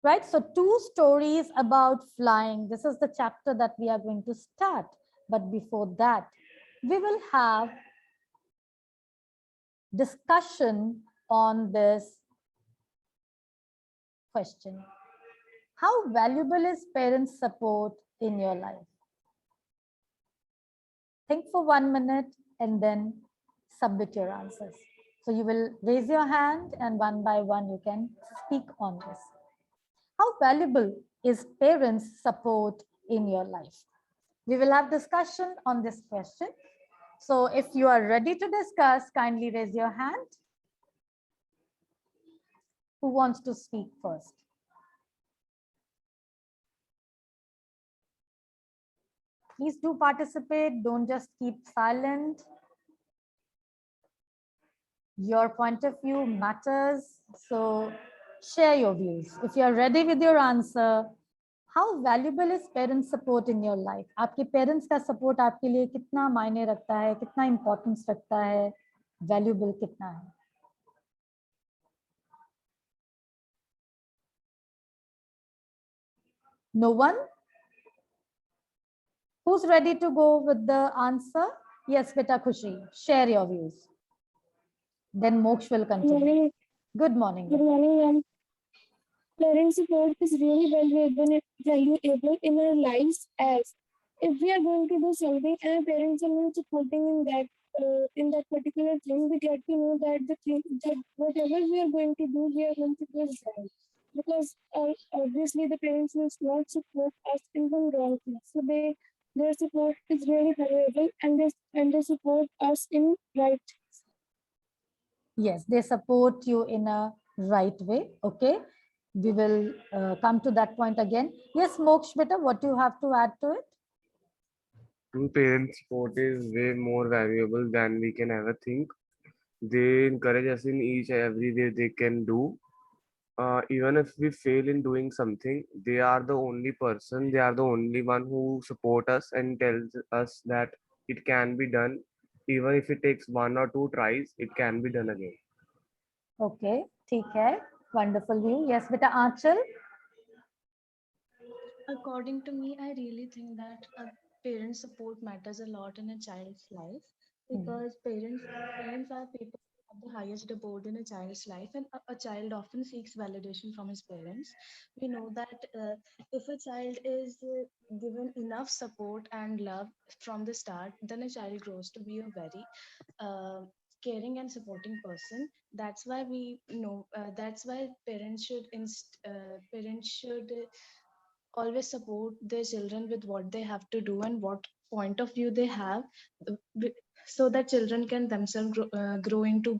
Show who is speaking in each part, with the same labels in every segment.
Speaker 1: right? So two stories about flying. This is the chapter that we are going to start. But before that, we will have discussion on this question. How valuable is parents' support in your life? Think for 1 minute and then submit your answers. So you will raise your hand and one by one you can speak on this. How valuable is parents' support in your life? We will have discussion on this question. So if you are ready to discuss, kindly raise your hand. Who wants to speak first? Please do participate. Don't just keep silent. Your point of view matters. So share your views. If you are ready with your answer, how valuable is parent support in your life? आपके parents का support आपके लिए कितना मायने रखता है, कितना importance रखता है, valuable कितना है? No one? Who's ready to go with the answer? Yes, beta Khushi, share your views. Then Moksh will continue. Good morning.
Speaker 2: Good morning, ma'am. Parent support is really valuable in our lives, as if we are going to do something and our parents are not supporting in that particular thing, we get to know that that whatever we are going to do, we are going to do it right. Because obviously the parents will not support us in the wrong thing. So their support is really valuable, and they support us in right.
Speaker 1: Yes, they support you in a right way. Okay, we will come to that point again. Yes, Moksh, beta, what do you have to add to it?
Speaker 3: True parent support is way more valuable than we can ever think. They encourage us in each and every way they can do. Even if we fail in doing something, they are the only person, they are the only one who support us and tells us that it can be done. Even if it takes 1 or 2 tries, it can be done again.
Speaker 1: Okay, ठीक है. Wonderful view. Yes, beta Aanchal.
Speaker 4: According to me, I really think that parent support matters a lot in a child's life, because parents are people who have the highest support in a child's life, and a child often seeks validation from his parents. We know that if a child is given enough support and love from the start, then a child grows to be a very uh, caring and supporting person. That's why we know, that's why parents should always support their children with what they have to do and what point of view they have, so that children can themselves grow into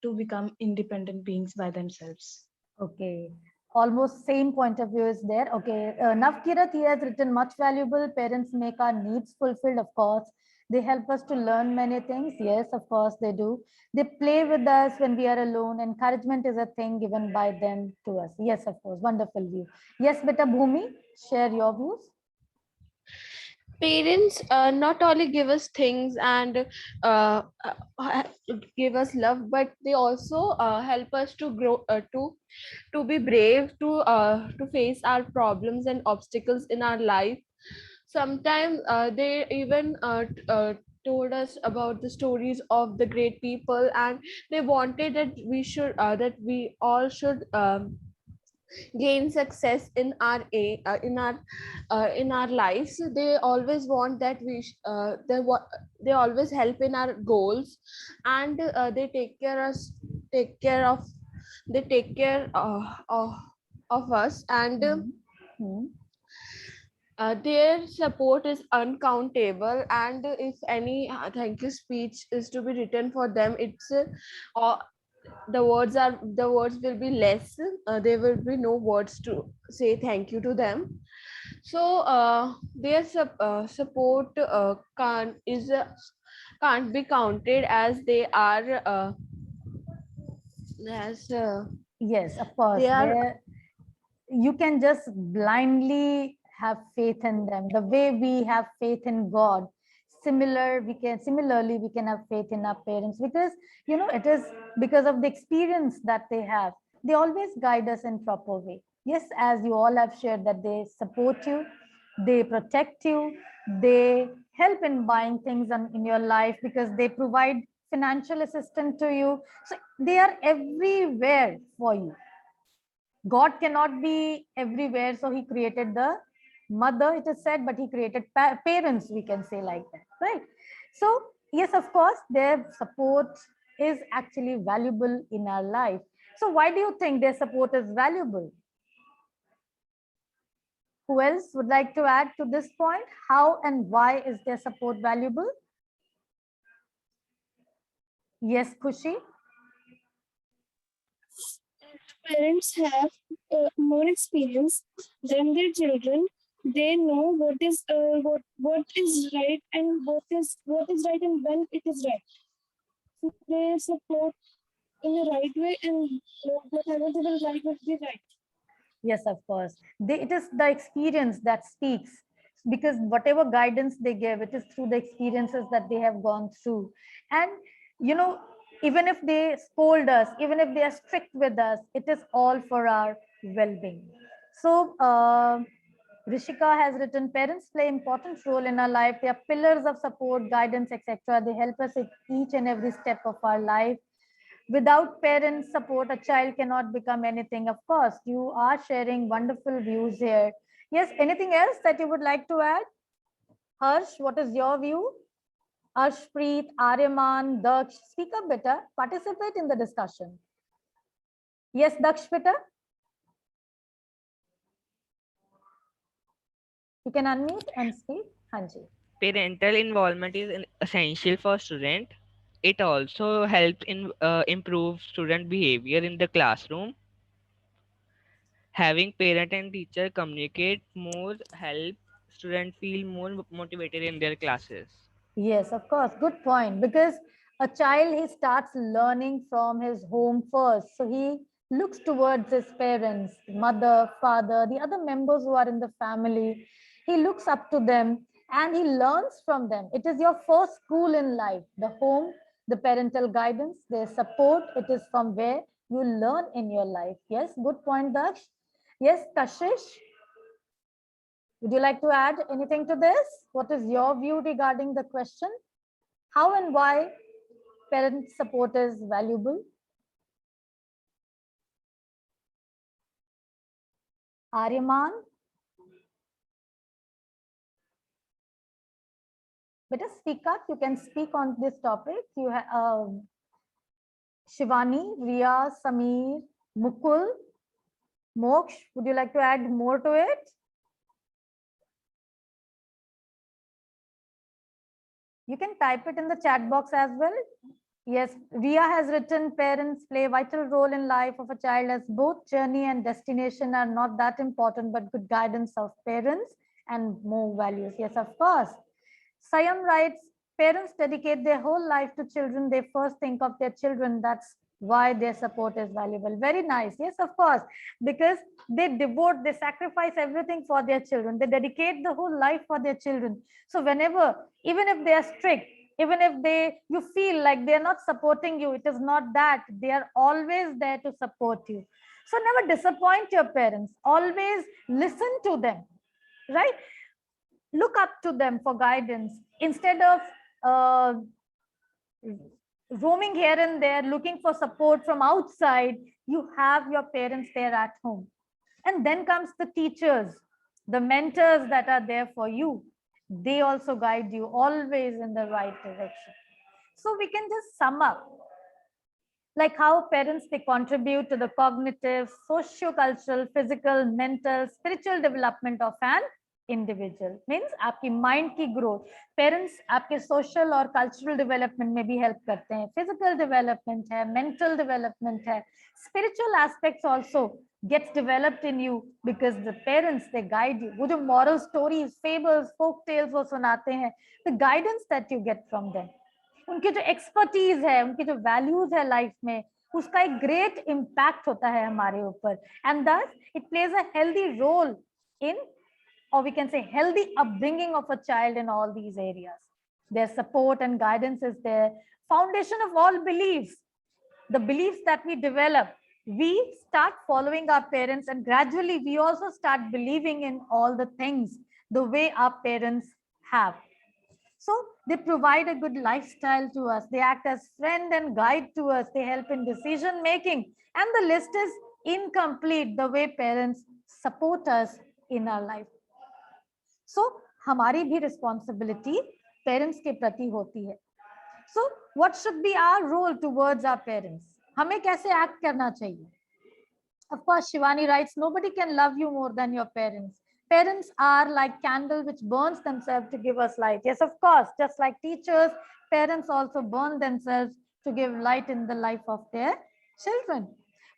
Speaker 4: to become independent beings by themselves.
Speaker 1: Okay, almost same point of view is there. Okay, Navkirat, he has written much valuable. Parents make our needs fulfilled, of course. They help us to learn many things. Yes, of course they do. They play with us when we are alone. Encouragement is a thing given by them to us. Yes, of course. Wonderful view. Yes, beta Bhumi, share your views.
Speaker 5: Parents not only give us things and give us love, but they also help us to grow, to be brave, to face our problems and obstacles in our life. Sometimes they even told us about the stories of the great people, and they wanted that we all should gain success in in our lives. They always want that they always help in our goals, and they take care of they take care of us, and their support is uncountable. And if any thank you speech is to be written for them, uh, the words will be less. There will be no words to say thank you to them. So their support can't be counted, as they are as
Speaker 1: Yes, of course.
Speaker 5: they are
Speaker 1: You can just blindly have faith in them. The way we have faith in God, similarly we can have faith in our parents, because it is because of the experience that they have. They always guide us in proper way. Yes, as you all have shared that they support you, they protect you, they help in buying things in your life because they provide financial assistance to you. So they are everywhere for you. God cannot be everywhere, so he created the mother, it is said, but he created parents, we can say like that, right? So yes, of course, their support is actually valuable in our life. So why do you think their support is valuable? Who else would like to add to this point? How and why is their support valuable? Yes, Khushi?
Speaker 2: Parents have more experience than their children. They know what is right and what is right and when it is right. So they support in the right way, and whatever they will right will be right.
Speaker 1: Yes, of course. It is the experience that speaks, because whatever guidance they give, it is through the experiences that they have gone through. And, you know, even if they scold us, even if they are strict with us, it is all for our well-being. So, Rishika has written, parents play important role in our life. They are pillars of support, guidance, etc. They help us at each and every step of our life. Without parents support, a child cannot become anything. Of course, you are sharing wonderful views here. Yes, anything else that you would like to add? Harsh, what is your view? Arshpreet, Aryaman, Daksh, speak up better, participate in the discussion. Yes, Daksh, better, you can unmute and speak. Hanji.
Speaker 6: Parental involvement is essential for student. It also helps in improve student behavior in the classroom. Having parent and teacher communicate more help student feel more motivated in their classes.
Speaker 1: Yes, of course. Good point. Because a child, he starts learning from his home first. So he looks towards his parents, mother, father, the other members who are in the family. He looks up to them and he learns from them. It is your first school in life, the home, the parental guidance, their support. It is from where you learn in your life. Yes, good point, Daksh. Yes, Kashish. Would you like to add anything to this? What is your view regarding the question? How and why parent support is valuable? Aryaman? Better speak up. You can speak on this topic. You have Shivani, Ria, Sameer, Mukul, Moksh. Would you like to add more to it? You can type it in the chat box as well. Yes, Ria has written, parents play a vital role in life of a child, as both journey and destination are not that important, but good guidance of parents and more values. Yes, of course. Sayam writes, parents dedicate their whole life to children. They first think of their children. That's why their support is valuable. Very nice. Yes, of course, because they devote, they sacrifice everything for their children. They dedicate the whole life for their children. So whenever, even if they are strict, even if you feel like they're not supporting you, it is not that. They are always there to support you. So never disappoint your parents. Always listen to them, right? Look up to them for guidance instead of roaming here and there, looking for support from outside. You have your parents there at home. And then comes the teachers, the mentors that are there for you. They also guide you always in the right direction. So we can just sum up like how parents, they contribute to the cognitive, socio-cultural, physical, mental, spiritual development of an individual. Means आपकी mind की growth, parents आपके social और cultural development में भी help करते हैं, physical development है, mental development है, spiritual aspects also gets developed in you because the parents, they guide you. वो जो moral stories, fables, folk tales वो सुनाते हैं, the guidance that you get from them, उनकी जो एक्सपर्टीज है, उनकी जो वैल्यूज है लाइफ में, उसका एक ग्रेट इम्पैक्ट होता है हमारे ऊपर, and thus it plays a healthy role in, or we can say healthy upbringing of a child in all these areas. Their support and guidance is their foundation of all beliefs. The beliefs that we develop, we start following our parents, and gradually we also start believing in all the things the way our parents have. So they provide a good lifestyle to us. They act as friend and guide to us. They help in decision making. And the list is incomplete the way parents support us in our life. So हमारी भी responsibility parents के प्रति होती है. So what should be our role towards our parents? हमें कैसे act करना चाहिए? Of course, Shivani writes, nobody can love you more than your parents. Parents are like candle which burns themselves to give us light. Yes, of course, just like teachers, parents also burn themselves to give light in the life of their children.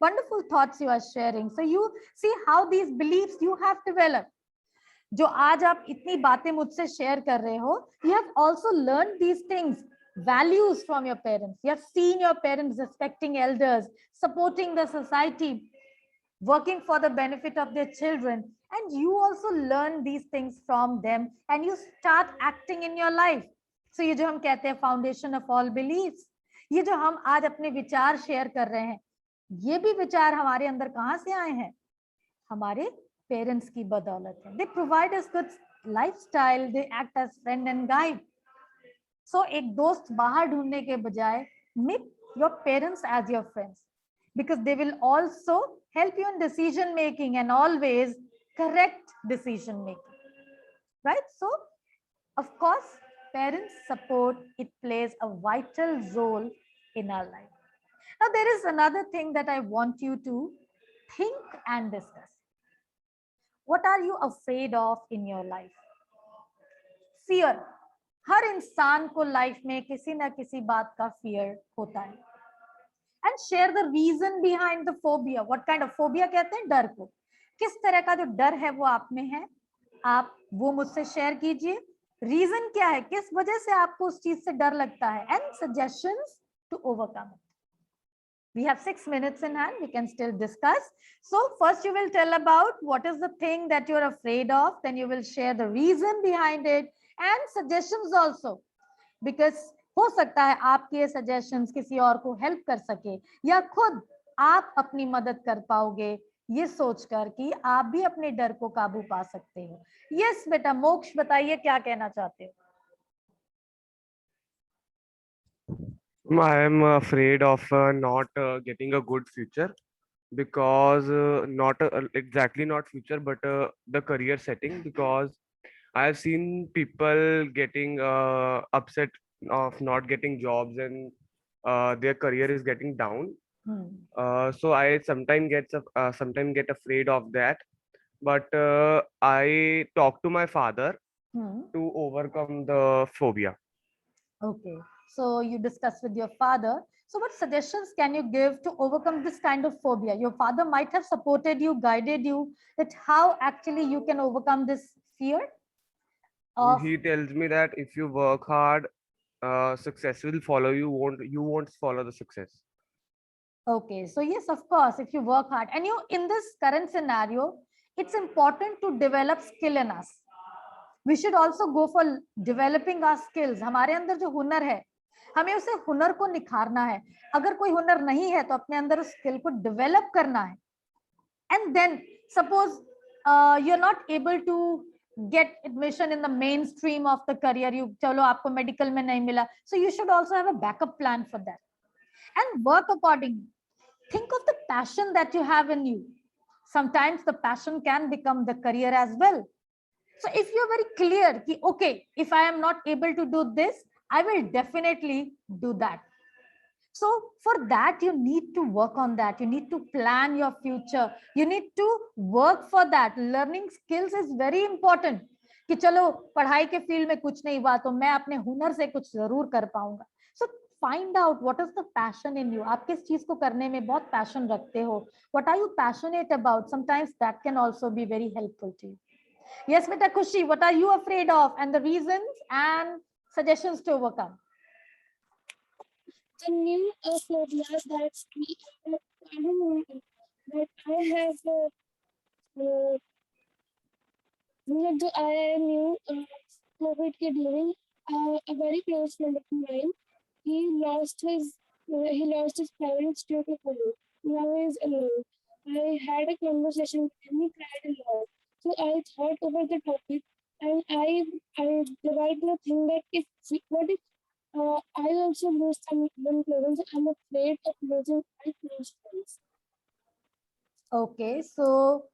Speaker 1: Wonderful thoughts you are sharing. So you see how these beliefs you have developed. जो आज आप इतनी बातें मुझसे share कर रहे हो, you have also learned these things, values from your parents. You have seen your parents respecting elders, supporting the society, working for the benefit of their children, and you also learn these things from them and you start acting in your life. So ये जो हम कहते हैं foundation of all beliefs, ये जो हम आज अपने विचार शेयर कर रहे हैं, ये भी विचार हमारे अंदर कहाँ से आए हैं? हमारे पेरेंट्स की बदौलत है. They provide us good lifestyle, they act as friend and guide. So एक दोस्त बाहर ढूंढने के बजाय meet your parents as your friends, because they will also help you in decision making and always correct decision making, right? So of course parents support, it plays a vital role in our life. Now there is another thing that I want you to think and discuss. What are you afraid of in your life? Fear. हर इंसान को life में किसी ना किसी बात का fear होता है. And share the reason behind the phobia. What kind of phobia कहते हैं? डर को. किस तरह का जो डर है वो आप में है, आप वो मुझसे शेयर कीजिए. रीजन क्या है, किस वजह से आपको उस चीज से डर लगता है, and suggestions to overcome it. We have 6 minutes in hand, we can still discuss. So first you will tell about what is the thing that you're afraid of, then you will share the reason behind it and suggestions also, because हो सकता है आपके ये suggestions किसी और को help कर सके, या खुद आप अपनी मदद कर पाओगे ये सोचकर कि आप भी अपने डर को काबू पा सकते हो. यस बेटा, मोक्ष बताइए क्या कहना चाहते हो.
Speaker 3: I am afraid of not getting a good future, because not exactly not future, but the career setting, because I have seen people getting upset of not getting jobs, and their career is getting down. So I sometimes get afraid of that. But I talk to my father to overcome the phobia.
Speaker 1: Okay, so you discuss with your father. So what suggestions can you give to overcome this kind of phobia? Your father might have supported you, guided you, that how actually you can overcome this fear of.
Speaker 3: He tells me that if you work hard, success will follow you. You won't follow the success.
Speaker 1: Okay, so yes, of course, if you work hard, and you in this current scenario, it's important to develop skill in us. We should also go for developing our skills. हमारे अंदर जो हुनर है, हमें उसे हुनर को निखारना है. अगर कोई हुनर नहीं है तो अपने अंदर उस स्किल को डेवलप करना है. And then suppose you're not able to get admission in the mainstream of the career, you चलो आपको medical में नहीं मिला, so you should also have a backup plan for that and work accordingly. Think of the passion that you have in you. Sometimes the passion can become the career as well. So if you're very clear ki, okay, if I am not able to do this, I will definitely do that. So for that, you need to work on that. You need to plan your future. You need to work for that. Learning skills is very important. कि चलो पढ़ाई के field में कुछ नहीं हुआ तो मैं अपने हुनर से कुछ जरूर कर पाऊंगा. So find out what is the passion in you. आप किस चीज को करने में बहुत passion रखते हो. What are you passionate about? Sometimes that can also be very helpful to you. Yes, Meta Kushi, what are you afraid of, and the reasons and suggestions to overcome?
Speaker 2: The new phobia that we I don't know that I have मतलब जो आया है new Covid के during a very close friend of mine he lost his parents due to COVID. now is alone. I had a conversation with him. He cried a lot. So I thought over the topic, and I developed the thing that what if I also lose someone close? I'm afraid of losing my close friends.
Speaker 1: Okay, so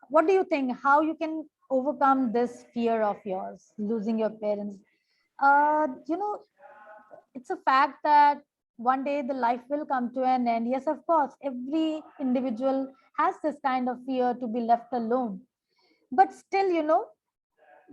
Speaker 1: what do you think? How you can overcome this fear of yours, losing your parents? You know, it's a fact that one day the life will come to an end. Yes, of course, every individual has this kind of fear to be left alone. But still, you know,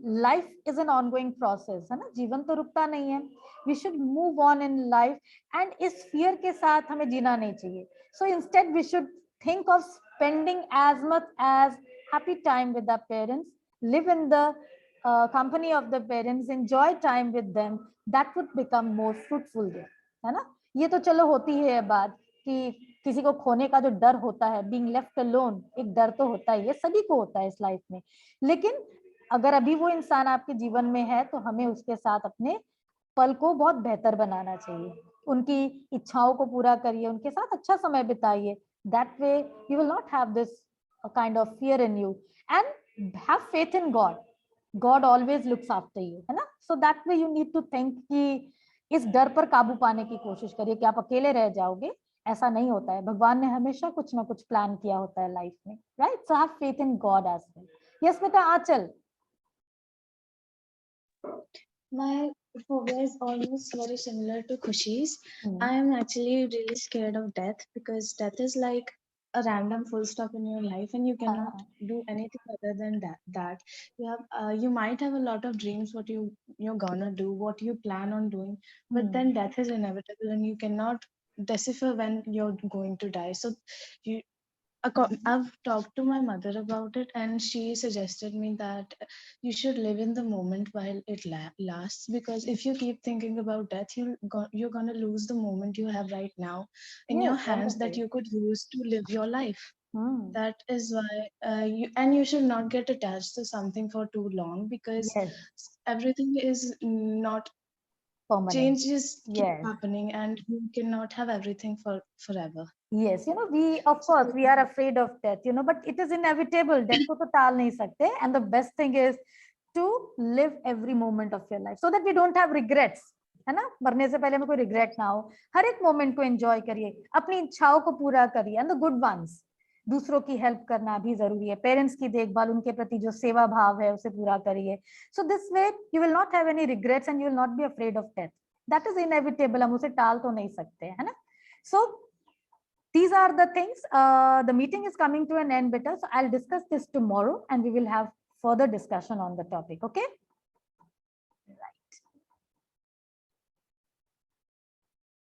Speaker 1: life is an ongoing process, है ना? जीवन तो रुकता नहीं है. We should move on in life, and इस fear के साथ हमें जीना नहीं चाहिए. So instead, we should think of spending as much as happy time with our parents, live in the company of the parents, enjoy time with them. That would become more fruitful there, है ना? ये तो चलो होती है बात कि किसी को खोने का जो डर होता है, being left alone, एक डर तो होता ही है, सभी को होता है इस लाइफ में. लेकिन अगर अभी वो इंसान आपके जीवन में है तो हमें उसके साथ अपने पल को बहुत बेहतर बनाना चाहिए. उनकी इच्छाओं को पूरा करिए, उनके साथ अच्छा समय बिताइए. That way you will not have this kind of fear in you, and have faith in God. God always looks after you, है ना? So that way you need to think कि इस डर पर काबू पाने की कोशिश करिए कि आप अकेले रह जाओगे. ऐसा नहीं होता है. भगवान ने हमेशा कुछ ना कुछ प्लान किया होता है लाइफ में, right? So have faith in God as well. Yes बेटा Anchal.
Speaker 4: My phobia is almost very similar to Khushi's.
Speaker 1: Hmm.
Speaker 4: I am actually really scared of death because death is like a random full stop in your life, and you cannot do anything other than that you have you might have a lot of dreams what you're gonna do, what you plan on doing, but then death is inevitable and you cannot decipher when you're going to die. So you I've talked to my mother about it, and she suggested me that you should live in the moment while it lasts. Because if you keep thinking about death, you're gonna lose the moment you have right now in your
Speaker 1: Yes,
Speaker 4: hands that
Speaker 1: wonderful.
Speaker 4: you could use to live your life.
Speaker 1: Hmm.
Speaker 4: That is why you should not get attached to something for too long, because
Speaker 1: Yes,
Speaker 4: everything is not
Speaker 1: permanent.
Speaker 4: changes keep
Speaker 1: Yes,
Speaker 4: happening, and you cannot have everything for forever.
Speaker 1: yes. You know, we of course we are afraid of death. You know, but it is inevitable. Death को तो टाल नहीं सकते. And the best thing is to live every moment of your life so that we don't have regrets. है ना? मरने से पहले में कोई regret ना हो. हर एक moment को enjoy करिए. अपनी इच्छाओं को पूरा करिए. And the good ones. दूसरों की हेल्प करना भी जरूरी है. पेरेंट्स की देखभाल, उनके प्रति जो सेवा भाव है उसे पूरा करिए. So this way you will not have any regrets and you will not be afraid of death. That is inevitable. हम उसे टाल तो नहीं सकते, है ना? So these are the things. The meeting is coming to an end, better. So I'll discuss this tomorrow and we will have further discussion on the topic. Okay.